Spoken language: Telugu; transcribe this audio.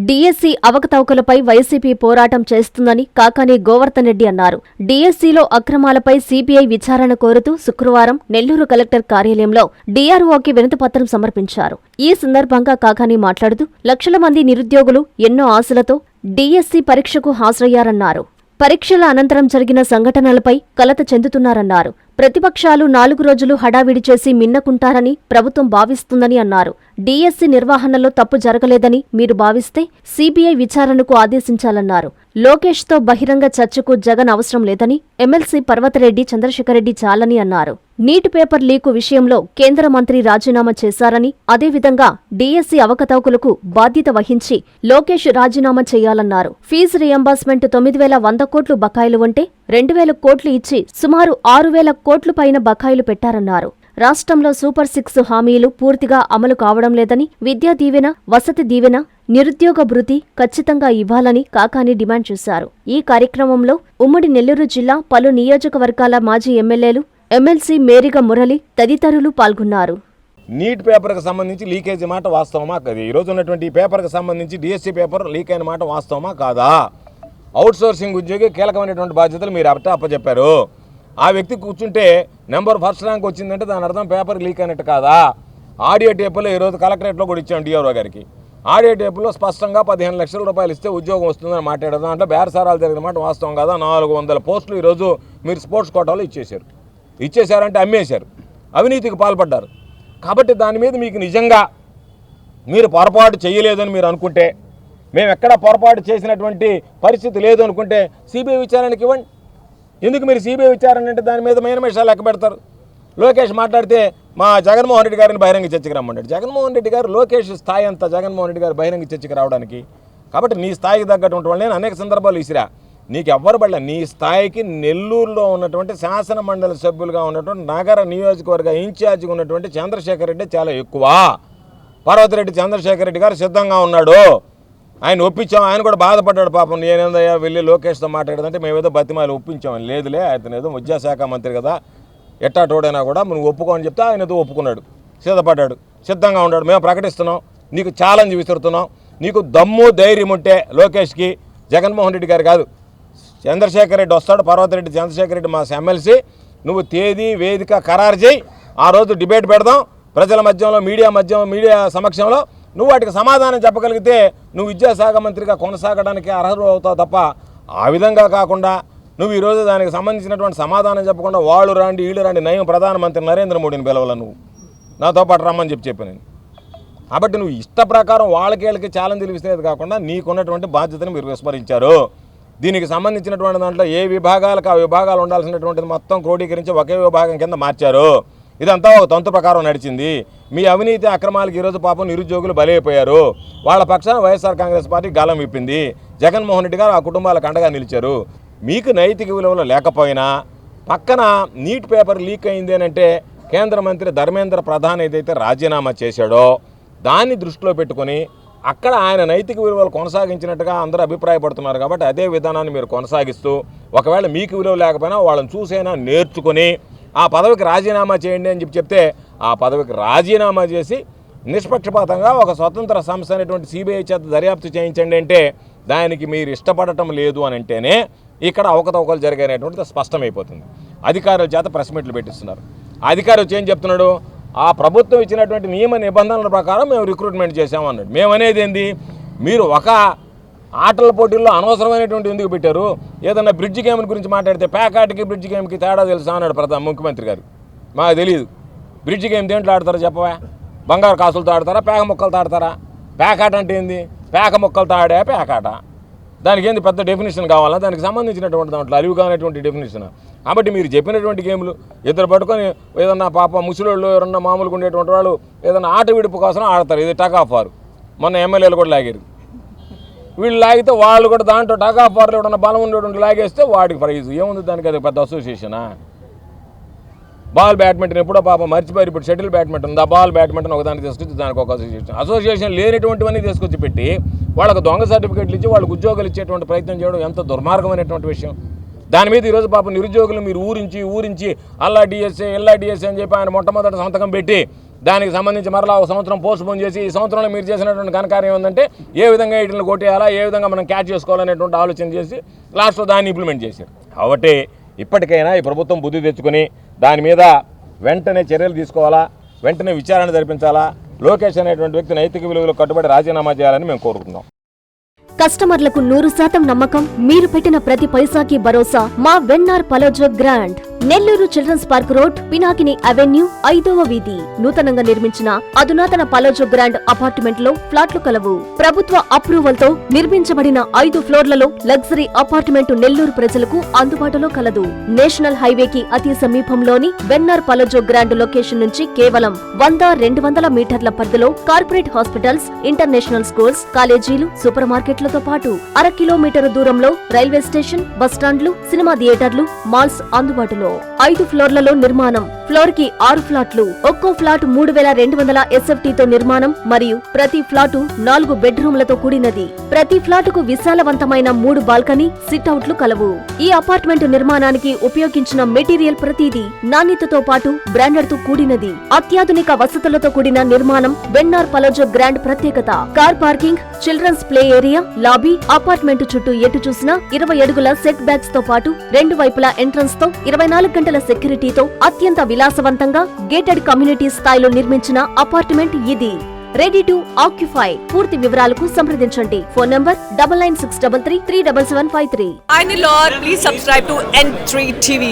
డీఎస్సీ అవకతవకలపై వైసీపీ పోరాటం చేస్తుందని కాకాని గోవర్ధన్ రెడ్డి అన్నారు. డీఎస్సీలో అక్రమాలపై సీబీఐ విచారణ కోరుతూ శుక్రవారం నెల్లూరు కలెక్టర్ కార్యాలయంలో డీఆర్ఓకి వినతిపత్రం సమర్పించారు. ఈ సందర్భంగా కాకాని మాట్లాడుతూ లక్షల మంది నిరుద్యోగులు ఎన్నో ఆశలతో డీఎస్సీ పరీక్షకు హాజరయ్యారన్నారు. పరీక్షల అనంతరం జరిగిన సంఘటనలపై కలత చెందుతున్నారన్నారు. ప్రతిపక్షాలు 4 రోజులు హడావిడి చేసి మిన్నకుంటారని ప్రభుత్వం భావిస్తుందని అన్నారు. డీఎస్సీ నిర్వహణలో తప్పు జరగలేదని మీరు భావిస్తే సీబీఐ విచారణకు ఆదేశించాలన్నారు. లోకేష్తో బహిరంగ చర్చకు జగన్ అవసరం లేదని ఎమ్మెల్సీ పర్వతరెడ్డి చంద్రశేఖరరెడ్డి చాలని అన్నారు. నీట్ పేపర్ లీకు విషయంలో కేంద్ర మంత్రి రాజీనామా చేశారని, అదేవిధంగా డీఎస్సీ అవకతవకలకు బాధ్యత వహించి లోకేష్ రాజీనామా చేయాలన్నారు. ఫీజు రియంబర్స్మెంట్ 9,100 కోట్లు బకాయిలు ఉంటే 2,000 కోట్లు ఇచ్చి సుమారు 6,000 కోట్ల పైన బకాయిలు పెట్టారన్నారు. రాష్ట్రంలో సూపర్ 6 హామీలు పూర్తిగా అమలు కావడం లేదని, విద్యా దీవెన, వసతి దీవెన, నిరుద్యోగ భృతి ఖచ్చితంగా ఇవ్వాలని కాకాని డిమాండ్ చేశారు. ఈ కార్యక్రమంలో ఉమ్మడి నెల్లూరు జిల్లా పలు నియోజకవర్గాల మాజీ ఎమ్మెల్యేలు, ఎమ్మెల్సీ మేరిగ మురళి తదితరులు పాల్గొన్నారు. నీట్ పేపర్కి సంబంధించి లీకేజీ మాట వాస్తవమా కాదు? ఈరోజు ఉన్నటువంటి పేపర్కి సంబంధించి డిఎస్సీ పేపర్ లీక్ అయిన మాట వాస్తవమా కాదా? అవుట్ సోర్సింగ్ ఉద్యోగి కీలకమైనటువంటి బాధ్యతలు మీరు అప్పచెప్పారు. ఆ వ్యక్తి కూర్చుంటే నెంబర్ 1st ర్యాంక్ వచ్చిందంటే దాని అర్థం పేపర్ లీక్ అయినట్టు కాదా? ఆడియో టేపులో ఈరోజు కలెక్టరేట్లో కూడా ఇచ్చాం డిఆర్ఓ గారికి. ఆడియో టేపులో స్పష్టంగా 15 లక్షల రూపాయలు ఇస్తే ఉద్యోగం వస్తుందని మాట్లాడారు. దాంట్లో బేరసారాలు జరిగిన మాట వాస్తవం కాదా? 400 పోస్టులు ఈరోజు మీరు స్పోర్ట్స్ కోటాలో ఇచ్చేశారంటే అమ్మేశారు, అవినీతికి పాల్పడ్డారు. కాబట్టి దాని మీద మీకు నిజంగా మీరు పొరపాటు చేయలేదని మీరు అనుకుంటే, మేము ఎక్కడ పొరపాటు చేసినటువంటి పరిస్థితి లేదు అనుకుంటే సిబిఐ విచారణకి ఇవ్వండి. ఎందుకు మీరు సిబిఐ విచారణ అంటే దాని మీద మేనమేషాలు లెక్క పెడతారు? లోకేష్ మాట్లాడితే మా జగన్మోహన్ రెడ్డి గారిని బహిరంగ చర్చకి రమ్మన్నాడు. జగన్మోహన్ రెడ్డి గారు లోకేష్ స్థాయి అంతా జగన్మోహన్ రెడ్డి గారు బహిరంగ చర్చకి రావడానికి. కాబట్టి నీ స్థాయికి తగ్గటువంటి వాళ్ళు నేను అనేక సందర్భాలు ఇసిరా. నీకు ఎవ్వరు పడలే. నీ స్థాయికి నెల్లూరులో ఉన్నటువంటి శాసన మండలి సభ్యులుగా ఉన్నటువంటి నగర నియోజకవర్గ ఇన్ఛార్జిగా ఉన్నటువంటి చంద్రశేఖర్ రెడ్డి చాలా ఎక్కువ. పర్వతరెడ్డి చంద్రశేఖర్ రెడ్డి గారు సిద్ధంగా ఉన్నాడు. ఆయన ఒప్పించాం. ఆయన కూడా బాధపడ్డాడు పాపం. నేనేందయ్యా వెళ్ళి లోకేష్తో మాట్లాడదంటే మేమేదో బతిమాలి ఒప్పించాం. లేదులే, అతను ఏదో విద్యాశాఖ మంత్రి కదా, ఎట్టాటోడైనా కూడా నువ్వు ఒప్పుకోని చెప్తే ఆయన ఏదో ఒప్పుకున్నాడు, సిద్ధపడ్డాడు, సిద్ధంగా ఉన్నాడు. మేము ప్రకటిస్తున్నాం, నీకు ఛాలెంజ్ విసురుతున్నాం. నీకు దమ్ము ధైర్యం ఉంటే లోకేష్కి, జగన్మోహన్ రెడ్డి గారు కాదు, చంద్రశేఖర్ రెడ్డి వస్తాడు, పర్వతరెడ్డి చంద్రశేఖర్ రెడ్డి మా ఎమ్మెల్సీ, నువ్వు తేదీ వేదిక ఖరారు చేయి. ఆ రోజు డిబేట్ పెడదాం ప్రజల మధ్యంలో, మీడియా సమక్షంలో. నువ్వు వాటికి సమాధానం చెప్పగలిగితే నువ్వు విద్యాశాఖ మంత్రిగా కొనసాగడానికి అర్హులు అవుతావు తప్ప, ఆ విధంగా కాకుండా నువ్వు ఈరోజు దానికి సంబంధించినటువంటి సమాధానం చెప్పకుండా వాళ్ళు రాండి వీళ్ళు రాండి, నయం ప్రధానమంత్రి నరేంద్ర మోడీని పిలవాల నువ్వు నాతో పాటు రమ్మని చెప్పి నేను. కాబట్టి నువ్వు ఇష్ట ప్రకారం వాళ్ళకి ఛాలెంజ్లు విసిరేది కాకుండా నీకున్నటువంటి బాధ్యతను మీరు విస్మరించారు. దీనికి సంబంధించినటువంటి దాంట్లో ఏ విభాగాలకు ఆ విభాగాలు ఉండాల్సినటువంటిది మొత్తం క్రోడీకరించి ఒకే విభాగం కింద మార్చారు. ఇదంతా ఒక తంతు ప్రకారం నడిచింది. మీ అవినీతి అక్రమాలకు ఈరోజు పాపం నిరుద్యోగులు బలైపోయారు. వాళ్ళ పక్షాన వైఎస్ఆర్ కాంగ్రెస్ పార్టీ గాలం విప్పింది. జగన్మోహన్ రెడ్డి గారు ఆ కుటుంబాలకు అండగా నిలిచారు. మీకు నైతిక విలువలు లేకపోయినా పక్కన నీట్ పేపర్ లీక్ అయింది అని అంటే కేంద్ర మంత్రి ధర్మేంద్ర ప్రధాన్ ఏదైతే రాజీనామా చేశాడో దాన్ని దృష్టిలో పెట్టుకొని అక్కడ ఆయన నైతిక విలువలు కొనసాగించినట్టుగా అందరూ అభిప్రాయపడుతున్నారు. కాబట్టి అదే విధానాన్ని మీరు కొనసాగిస్తూ ఒకవేళ మీకు విలువ లేకపోయినా వాళ్ళని చూసైనా నేర్చుకొని ఆ పదవికి రాజీనామా చేయండి అని చెప్తే ఆ పదవికి రాజీనామా చేసి నిష్పక్షపాతంగా ఒక స్వతంత్ర సంస్థ అనేటువంటి సిబిఐ చేత దర్యాప్తు చేయించండి అంటే దానికి మీరు ఇష్టపడటం లేదు అని అంటేనే ఇక్కడ అవకతవకలు జరిగాయనేటువంటిది స్పష్టమైపోతుంది. అధికారుల చేత ప్రెస్ మీట్లు పెట్టిస్తున్నారు. అధికారి వచ్చి ఏం చెప్తున్నాడు? ఆ ప్రభుత్వం ఇచ్చినటువంటి నియమ నిబంధనల ప్రకారం మేము రిక్రూట్మెంట్ చేసామన్నాడు. మేమనేది ఏంది? మీరు ఒక ఆటల పోటీల్లో అనవసరమైనటువంటి ఎందుకు పెట్టారు? ఏదన్నా బ్రిడ్జ్ గేమ్ గురించి మాట్లాడితే ప్యాకాట్కి బ్రిడ్జ్ గేమ్కి తేడా తెలుసా అన్నాడు ముఖ్యమంత్రి గారు. మాకు తెలియదు. బ్రిడ్జ్ గేమ్ దేంట్లో ఆడతారో చెప్పవా? బంగారు కాసులతో ఆడతారా, పేక మొక్కలతో ఆడతారా? పేకాట అంటే ఏంది? పేక మొక్కలతో ఆడే పేకాట. దానికి ఏంది పెద్ద డెఫినేషన్ కావాలా? దానికి సంబంధించినటువంటి దాంట్లో అలివి కానటువంటి డెఫినేషన్. కాబట్టి మీరు చెప్పినటువంటి గేమ్లు ఇద్దరు పట్టుకొని ఏదన్నా పాప ముసలోళ్ళు ఎవరన్నా మామూలుగా ఉండేటువంటి వాళ్ళు ఏదన్నా ఆట విడుపు కోసం ఆడతారు. ఇది టగ్ ఆఫ్ వార్. మొన్న ఎమ్మెల్యేలు కూడా లాగారు. వీళ్ళు లాగితే వాళ్ళు కూడా దాంట్లో టగ్ ఆఫ్ వార్లో ఏమన్నా బలం ఉండేటువంటి లాగేస్తే వాడికి ప్రైజు ఏముంది? దానికి అది పెద్ద అసోసియేషనా? బాల్ బ్యాడ్మింటన్ ఎప్పుడో పాప మర్చిపోయారు. ఇప్పుడు షటిల్ బ్యాడ్మింటన్ ఉంది. ఆ బాల్ బ్యాడ్మింటన్ ఒకదాన్ని తీసుకొచ్చి దానికి ఒక అసోసియేషన్ లేనిటువంటివన్నీ తీసుకొచ్చి పెట్టి వాళ్ళకు దొంగ సర్టిఫికేట్లు ఇచ్చి వాళ్ళకు ఉద్యోగాలు ఇచ్చేటువంటి ప్రయత్నం చేయడం ఎంత దుర్మార్గమైనటువంటి విషయం. దాని మీద ఈరోజు పాప నిరుద్యోగులు మీరు ఊరించి అల్లా డిఎస్ఏ అని చెప్పి ఆయన మొట్టమొదటి సంతకం పెట్టి దానికి సంబంధించి మరలా ఒక సంవత్సరం పోస్ట్ పోన్ చేసి ఈ సంవత్సరంలో మీరు చేసినటువంటి ఘనకార్యం ఏంటంటే ఏ విధంగా వీటిని కొట్టేయాలా, ఏ విధంగా మనం క్యాచ్ చేసుకోవాలనేటువంటి ఆలోచన చేసి లాస్ట్లో దాన్ని ఇంప్లిమెంట్ చేశారు. కాబట్టి ఇప్పటికైనా ఈ ప్రభుత్వం బుద్ధి తెచ్చుకొని దాని మీద వెంటనే చర్యలు తీసుకోవాలా, వెంటనే విచారణ జరిపించాలా, లోకేష్ అనేటువంటి వ్యక్తి నైతిక విలువలకు కట్టుబడి రాజీనామా చేయాలని మేము కోరుకుంటున్నాం. కస్టమర్లకు 100% నమ్మకం, మీరు పెట్టిన ప్రతి పైసాకి భరోసా మా VNR Palazzo Grand. Nellore children's park road, Pinakini avenue, 5వ వీధి. నూతనంగా నిర్మించిన అధునాతన పలోజో గ్రాండ్ అపార్ట్మెంట్ లో ఫ్లాట్లు కలవు. ప్రభుత్వ అప్రూవల్ తో నిర్మించబడిన 5 ఫ్లోర్లలో లగ్జరీ అపార్ట్మెంట్ నెల్లూరు ప్రజలకు అందుబాటులో కలదు. నేషనల్ హైవేకి అతి సమీపంలోని వెన్నార్ పలోజో గ్రాండ్ లొకేషన్ నుంచి కేవలం 100-200 మీటర్ల పరిధిలో కార్పొరేట్ హాస్పిటల్స్, ఇంటర్నేషనల్ స్కూల్స్, కాలేజీలు, సూపర్ మార్కెట్లతో పాటు 1/2 కిలోమీటర్ దూరంలో రైల్వే స్టేషన్, బస్టాండ్లు, సినిమా థియేటర్లు, మాల్స్ అందుబాటులో. 5 ఫ్లోర్లలో నిర్మాణం. ఫ్లోర్ కి 6 ఫ్లాట్లు. ఒక్కో ఫ్లాట్ 3200 SFT తో నిర్మాణం మరియు ప్రతి ఫ్లాటు 4 బెడ్రూమ్లతో కూడినది. ప్రతి ఫ్లాటుకు విశాలవంతమైన 3 బాల్కనీ, సిట్అవుట్లు కలవు. ఈ అపార్ట్మెంట్ నిర్మాణానికి ఉపయోగించిన మెటీరియల్ ప్రతిదీ నాణ్యతతో పాటు బ్రాండెడ్ తో కూడినది. అత్యాధునిక వసతులతో కూడిన నిర్మాణం వెన్నార్ పలోజో గ్రాండ్ ప్రత్యేకత. Car parking, children's play area, lobby, apartment చుట్టూ ఎటు చూసినా 20 అడుగుల సెట్ బ్యాక్స్ తో పాటు 2 వైపులా ఎంట్రన్స్ తో 24 గంటల సెక్యూరిటీతో అత్యంత విలాసవంతంగా గేటెడ్ కమ్యూనిటీ స్థాయిలో నిర్మించిన అపార్ట్మెంట్ ఇది. Ready to occupy. పూర్తి వివరాలకు సంప్రదించండి. Phone number 9963333753. I'm Nilor. Please subscribe to N3 TV.